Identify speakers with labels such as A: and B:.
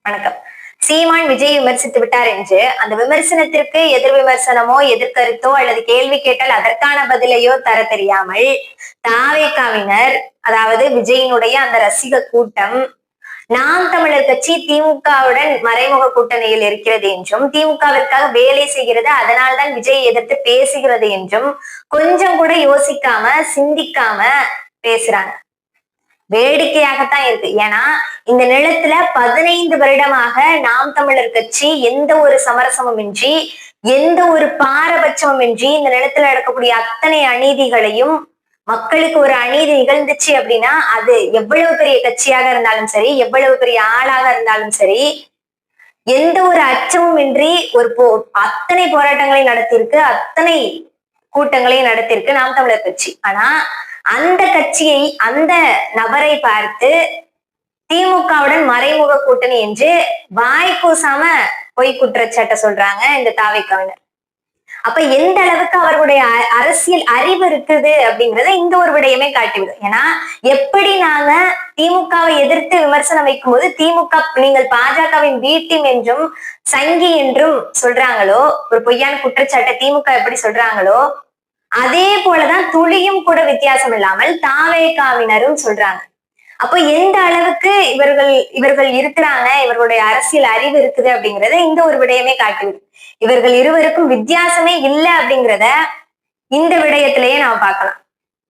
A: வணக்கம். சீமான் விஜய் விமர்சித்து விட்டார் என்று அந்த விமர்சனத்திற்கு எதிர் விமர்சனமோ எதிர்கருத்தோ அல்லது கேள்வி கேட்டால் அதற்கான பதிலையோ தர தெரியாமல் தாவேகாவினர், அதாவது விஜயினுடைய அந்த ரசிக கூட்டம், நாம் தமிழர் கட்சி திமுகவுடன் மறைமுக கூட்டணியில் இருக்கிறது என்றும் திமுகவிற்காக வேலை செய்கிறது, அதனால்தான் விஜய் எதிர்த்து பேசுகிறது என்றும் கொஞ்சம் கூட யோசிக்காம சிந்திக்காம பேசுறாங்க. வேடிக்கையாகத்தான் இருக்கு. ஏன்னா இந்த நிலத்துல 15 வருடமாக நாம் தமிழர் கட்சி எந்த ஒரு சமரசமும் இன்றி, எந்த ஒரு பாரபட்சமும் இன்றி இந்த நிலத்துல நடக்கக்கூடிய அத்தனை அநீதிகளையும், மக்களுக்கு ஒரு அநீதி நிகழ்ந்துச்சு அப்படின்னா அது எவ்வளவு பெரிய கட்சியாக இருந்தாலும் சரி, எவ்வளவு பெரிய ஆளாக இருந்தாலும் சரி, எந்த ஒரு அச்சமும் இன்றி அத்தனை போராட்டங்களையும் நடத்தியிருக்கு, அத்தனை கூட்டங்களையும் நடத்தியிருக்கு நாம் தமிழர் கட்சி. ஆனா அந்த கட்சியை, அந்த நபரை பார்த்து திமுகவுடன் மறைமுக கூட்டணி என்று வாய் கூசாம பொய் குற்றச்சாட்டை சொல்றாங்க இந்த தாவேகாவினர். அப்ப எந்த அளவுக்கு அவர்களுடைய அரசியல் அறிவு இருக்குது அப்படிங்கறத இந்த ஒரு விடயமே காட்டிவிடும். ஏன்னா எப்படி நாங்க திமுகவை எதிர்த்து விமர்சனம் வைக்கும் போது திமுக நீங்கள் பாஜகவின் பி டீம் என்றும் சங்கி என்றும் சொல்றாங்களோ, ஒரு பொய்யான குற்றச்சாட்டை திமுக எப்படி சொல்றாங்களோ, அதே போலதான் துளியும் கூட வித்தியாசம் இல்லாமல் தாவேகாவினரும் சொல்றாங்க. அப்போ எந்த அளவுக்கு இவர்கள் இருக்கிறாங்க, இவர்களுடைய அரசியல் அறிவு இருக்குது அப்படிங்கறத இந்த ஒரு விடயமே காட்டிவிடும். இவர்கள் இருவருக்கும் வித்தியாசமே இல்லை அப்படிங்கிறத இந்த விடயத்திலேயே நாம பார்க்கலாம்.